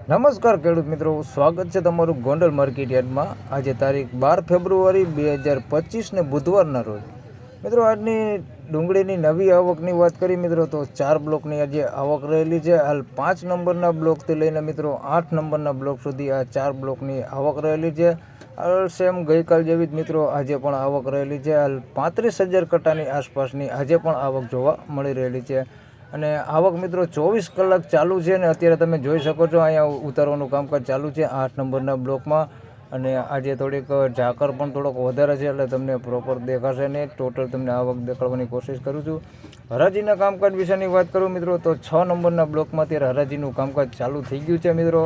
નમસ્કાર ખેડૂત મિત્રો, સ્વાગત છે તમારું ગોંડલ માર્કેટ યાર્ડમાં। આજે તારીખ 12 ફેબ્રુઆરી 2025 બુધવારના રોજ મિત્રો આજની ડુંગળીની નવી આવકની વાત કરી મિત્રો તો 4 બ્લોકની આજે આવક રહેલી છે। હાલ 5 નંબરના બ્લોકથી લઈને મિત્રો 8 નંબરના બ્લોક સુધી આ 4 બ્લોકની આવક રહેલી છે। હાલ સેમ ગઈકાલ જેવી જ મિત્રો આજે પણ આવક રહેલી છે। હાલ 35,000 કટ્ટાની આસપાસની આજે પણ આવક જોવા મળી રહેલી છે અને આવક મિત્રો 24 કલાક ચાલુ છે ને અત્યારે તમે જોઈ શકો છો અહીંયા ઉતારવાનું કામકાજ ચાલુ છે 8 નંબરના બ્લોકમાં। અને આજે થોડીક ઝાકર પણ થોડોક વધારે છે એટલે તમને પ્રોપર દેખાશે ને ટોટલ તમને આવક દેખાડવાની કોશિશ કરું છું। હરાજીના કામકાજ વિશેની વાત કરું મિત્રો તો 6 નંબરના બ્લોકમાં અત્યારે હરાજીનું કામકાજ ચાલુ થઈ ગયું છે મિત્રો।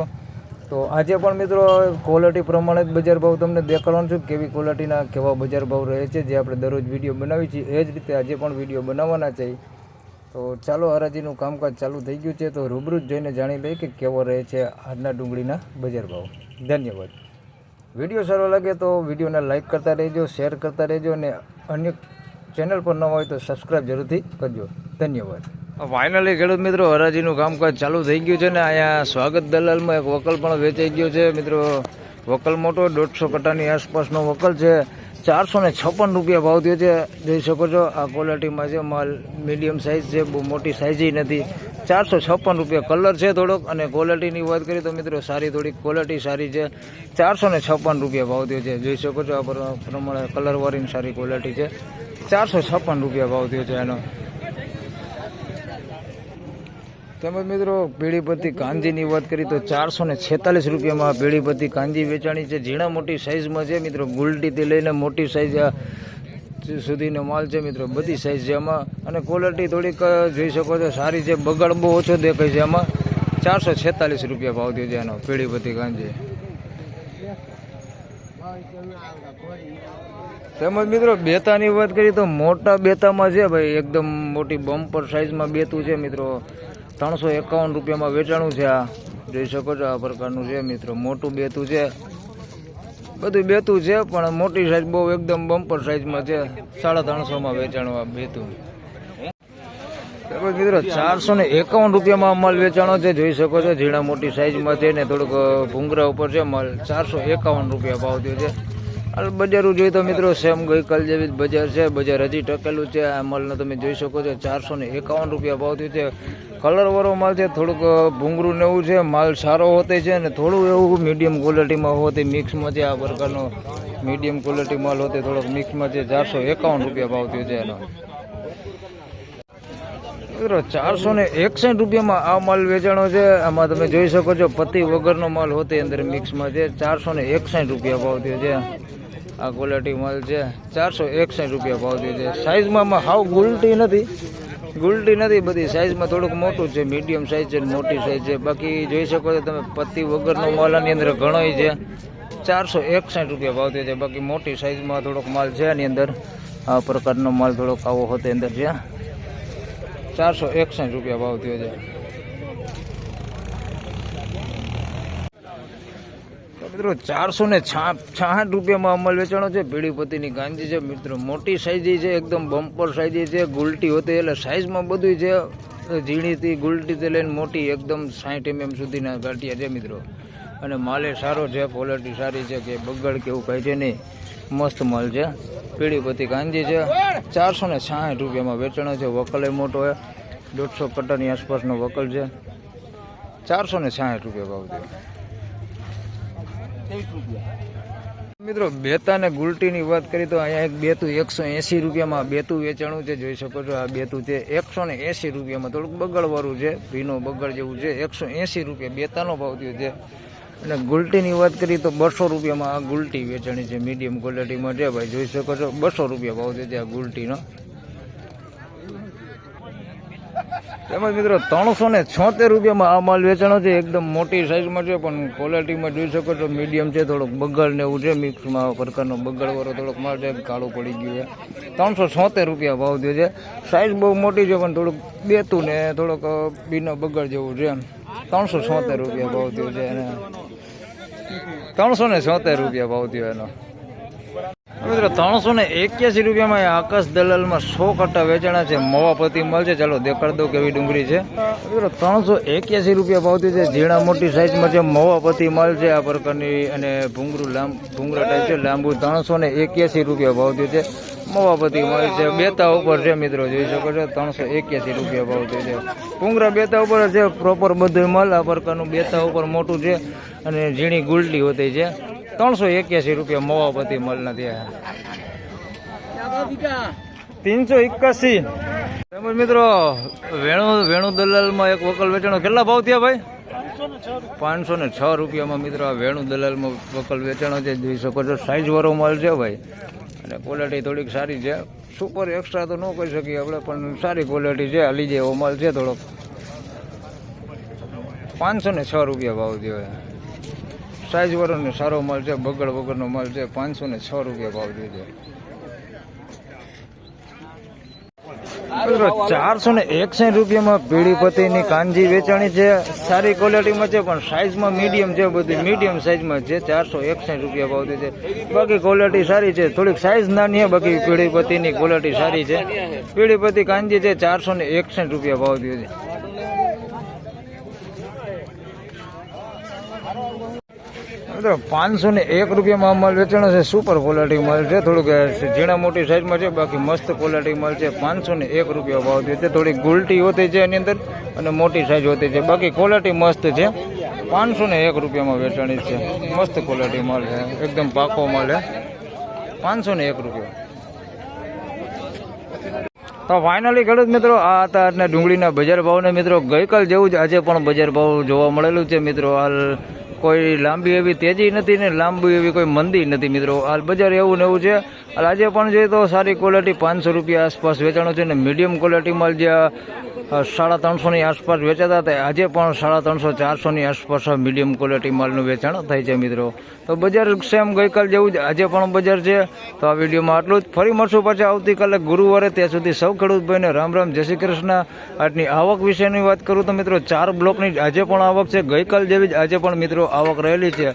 તો આજે પણ મિત્રો ક્વોલિટી પ્રમાણે જ બજાર ભાવ તમને દેખાડવાનું છું, કેવી ક્વોલિટીના કેવા બજાર ભાવ રહે છે જે આપણે દરરોજ વિડીયો બનાવી છીએ એ જ રીતે આજે પણ વિડીયો બનાવવાના છે। તો ચાલો હરાજીનું કામકાજ ચાલુ થઈ ગયું છે તો રૂબરૂ જ જોઈને જાણી લઈએ કે કેવો રહે છે આજના ડુંગળીના બજાર ભાવ। ધન્યવાદ। વિડીયો સારો લાગે તો વિડીયોને લાઇક કરતા રહેજો, શેર કરતા રહેજો અને અન્ય ચેનલ પર ન હોય તો સબસ્ક્રાઈબ જરૂરથી કરજો। ધન્યવાદ। ફાઇનલી ખેડૂત મિત્રો હરાજીનું કામકાજ ચાલુ થઈ ગયું છે ને અહીંયા સ્વાગત દલાલમાં એક વકલ પણ વેચાઈ ગયો છે મિત્રો। વકલ મોટો 150 કટ્ટાની આસપાસનો વકલ છે। 456 રૂપિયા ભાવ થયો છે, જોઈ શકો છો। આ ક્વોલિટીમાં છે માલ, મીડિયમ સાઇઝ છે, બહુ મોટી સાઇઝ નથી। 456 રૂપિયા કલર છે થોડોક અને ક્વોલિટીની વાત કરીએ તો મિત્રો સારી, થોડીક ક્વોલિટી સારી છે। 456 રૂપિયા ભાવ થયો છે, જોઈ શકો છો। આ પ્રમાણે કલરવાળીની સારી ક્વોલિટી છે। 456 રૂપિયા ભાવ થયો છે એનો। તેમજ મિત્રો પીળીપત્તી કાંજીની વાત કરીએ તો 446 રૂપિયામાં પીળીપત્તી કાંજી વેચાણી છે। ઝીણા મોટી સાઇઝમાં છે મિત્રો, ગુલટીથી લઈને મોટી સાઇઝ સુધીનો માલ છે મિત્રો, બધી સાઇઝ છે આમાં અને ક્વોલિટી થોડીક જોઈ શકો છો સારી છે, બગાડ બહુ ઓછો દેખાય છે આમાં। 446 રૂપિયા ભાવ થયો છે એનો પીળીપત્તી કાંજી। તેમજ મિત્રો બેતાની વાત કરીએ તો મોટા બેતામાં છે ભાઈ, એકદમ મોટી બમ્પર સાઇઝમાં બેતું છે મિત્રો। 351 રૂપિયામાં વેચાણું છે। આ જોઈ શકો છો આ પ્રકારનું છે મિત્રો, મોટું બેતું છે, બધું બેતું છે પણ મોટી સાઈઝ બહુ એકદમ બમ્પર સાઈઝમાં છે। 350 વેચાણું આ બેતું। મિત્રો 451 રૂપિયામાં માલ વેચાણો છે, જોઈ શકો છો। ઝીણા મોટી સાઈઝમાં છે ને થોડુંક ભૂંગરા ઉપર છે માલ। 451 રૂપિયા ભાવ થયો છે। હાલ બજારું જોઈએ તો મિત્રો સેમ ગઈકાલ જેવી જ બજાર છે, બજાર હજી ટકેલું છે। આ માલનો તમે જોઈ શકો છો 451 રૂપિયા ભાવ થયો છે। કલરવાળો માલ છે, થોડુંક ભૂંગરું ને એવું છે, માલ સારો હોતે છે ને થોડું એવું મીડિયમ ક્વોલિટીમાં હોતે મિક્સમાં છે। આ પ્રકારનો મીડિયમ ક્વોલિટી માલ હોતે થોડોક મિક્સમાં છે। 451 રૂપિયા ભાવ થયો છે એનો। મિત્રો 461 રૂપિયામાં આ માલ વેચાણો છે। આમાં તમે જોઈ શકો છો પત્તી વગરનો માલ હોતે અંદર મિક્સમાં છે। 461 રૂપિયા ભાવ થયો છે। આ ક્વોલિટી માલ છે, 461 રૂપિયા ભાવ થયો છે। સાઇઝમાં હાવ ગુલટી નથી, બધી સાઇઝમાં થોડુંક મોટું છે, મીડિયમ સાઇઝ છે, મોટી સાઇઝ છે। બાકી જોઈ શકો છો તમે પત્તી વગરનો માલ આની અંદર ઘણો છે। 461 રૂપિયા ભાવ થયો છે। બાકી મોટી સાઇઝમાં થોડોક માલ છે આની અંદર, આ પ્રકારનો માલ થોડોક આવો હોતે અંદર છે। 461 રૂપિયા ભાવ થયો છે। મિત્રો 466 રૂપિયામાં અમલ વેચાણો છે। પીળીપત્તીની ગાંજી છે મિત્રો, મોટી સાઈઝ છે, એકદમ બમ્પર સાઈઝ છે, ગુલટી હોતી એટલે સાઈઝમાં બધું છે, ઝીણીથી ગુલટીથી લઈને મોટી એકદમ 60 mm સુધીના ગાંઠિયા છે મિત્રો। અને માલે સારો છે, ક્વોલિટી સારી છે, કે બગડ કે એવું કાંઈ છે નહીં, મસ્ત માલ છે। પીળીપત્તી કાંજી છે, 466 રૂપિયામાં વેચાણો છે। વકલ મોટો છે, 150 કટ્ટાની આસપાસનો વકલ છે। 466 રૂપિયા ભાવ થયો। મિત્રો બેતા ને ગુલટીની વાત કરી તો અહીંયા એક બેતું 180 રૂપિયામાં બેતું વેચાણું છે, જોઈ શકો છો। આ બેતું છે 180 રૂપિયામાં, થોડુંક બગડવાળું છે, ભીનો બગડ જેવું છે। 180 રૂપિયા બેતાનો ભાવ થયો છે। અને ગુલટીની વાત કરીએ તો 200 રૂપિયામાં આ ગુલટી વેચાણી છે, મીડિયમ ક્વોલિટીમાં છે ભાઈ, જોઈ શકો છો। 200 રૂપિયા ભાવ થયો છે આ ગુલટીનો। તેમજ મિત્રો 376 રૂપિયામાં આ માલ વેચાણો છે, એકદમ મોટી સાઈઝમાં છે પણ ક્વોલિટીમાં જોઈ શકો છો મીડિયમ છે, થોડોક બગડ ને એવું છે મિક્સમાં, આ પ્રકારનો બગડવાળો થોડોક માલ છે, કાળું પડી ગયું છે। 376 રૂપિયા ભાવ થયો છે। સાઈઝ બહુ મોટી છે પણ થોડુંક બેતું ને થોડોક બીનો બગડ જેવું છે। 376 રૂપિયા ભાવ થયો છે અને 376 રૂપિયા ભાવ થયો એનો। મિત્રો 381 રૂપિયામાં આકાશ દલાલમાં 100 કટ્ટા વેચાણા છે. મવાપતિ માલ છે. ચાલો દેખાડ દઉં કેવી ડુંગળી છે. મિત્રો 381 રૂપિયા ભાવતી છે. ઝીણા મોટી સાઈઝમાં છે. મવાપતિ માલ છે આ પ્રકારની અને ભૂંગરા ટાઈપ છે લાંબુ. 381 રૂપિયા ભાવતી છે. મવાપતિ માલ છે. બેતા ઉપર છે મિત્રો, જોઈ શકો છો. 381 રૂપિયા ભાવતી છે. ભૂંગરા બેતા ઉપર છે. પ્રોપર બધું માલ આ પ્રકારનું બેતા ઉપર મોટું છે અને ઝીણી ગુલટી હોતી છે. 381 રૂપિયા મવાપતિ માલના ત્યાં. 381. તેમજ મિત્રો વેણુ દલાલમાં એક વકલ વેચાણો કેટલા ભાવ થયા ભાઈ? 506 રૂપિયામાં મિત્રો આ વેણુ દલાલમાં વકલ વેચાણો છે. જોઈ શકો છો. સાઈઝ વાળો માલ છે ભાઈ અને ક્વોલિટી થોડીક સારી છે. સુપર એક્સ્ટ્રા તો ન કહી શકીએ આપણે, પણ સારી ક્વોલિટી છે. હાલી જાય એવો માલ છે થોડોક. 506 રૂપિયા ભાવ થયો. સાઈઝ વાળો ને સારો માલ છે. બગડ વગરનો માલ છે. 506 રૂપિયા ભાવ થયો છે. 461 રૂપિયામાં પીળીપતિની કાંજી વેચાણી છે. સારી ક્વોલિટીમાં છે પણ સાઈઝમાં મીડિયમ છે. બધી મીડિયમ સાઈઝમાં છે. 461 રૂપિયા ભાવતી છે. બાકી ક્વોલિટી સારી છે. થોડીક સાઈઝ નાની છે. બાકી પીળીપતિની ક્વોલિટી સારી છે. પીળીપતિ કાંજી છે. 461 રૂપિયા ભાવતી છે. મિત્રો 501 રૂપિયામાં માલ વેચાણો છે. સુપર ક્વોલિટી માલ છે. થોડુંક ઝીણા મોટી સાઈઝમાં છે. બાકી મસ્ત ક્વોલિટી માલ છે. 501 રૂપિયા ભાવ છે. થોડીક ગુલટી હોતી છે એની અંદર અને મોટી સાઈઝ હોતી છે. બાકી ક્વોલિટી મસ્ત છે. 501 રૂપિયામાં વેચાણી છે. મસ્ત ક્વોલિટી માલ છે. એકદમ પાકો માલ છે. 501 રૂપિયા. તો ફાઇનલી ખેડૂત મિત્રો આ હતા આજના ડુંગળીના બજાર ભાવને. મિત્રો ગઈકાલ જેવું જ આજે પણ બજાર ભાવ જોવા મળેલું છે. મિત્રો હાલ કોઈ લાંબી એવી તેજી નથી ને લાંબી એવી કોઈ મંદી નથી. મિત્રો હાલ બજાર એવું ને એવું છે. હાલ આજે પણ જોઈએ તો સારી ક્વોલિટી 500 રૂપિયા આસપાસ વેચાણો છે ને મીડિયમ ક્વોલિટી માલ જે 350ની આસપાસ વેચાતા હતા આજે પણ 350 400ની આસપાસ મીડિયમ ક્વોલિટી માલનું વેચાણ થાય છે. મિત્રો તો બજાર સેમ ગઈકાલ જેવું જ આજે પણ બજાર છે. તો આ વિડીયોમાં આટલું જ. ફરી મળશું પાછા આવતીકાલે ગુરુવારે. ત્યાં સુધી સૌ ખેડૂત ભાઈને રામ રામ, જય શ્રી કૃષ્ણ. આજની આવક વિશેની વાત કરું તો મિત્રો 4 બ્લોકની આજે પણ આવક છે. ગઈકાલ જેવી જ આજે પણ મિત્રો આવક રહેલી છે.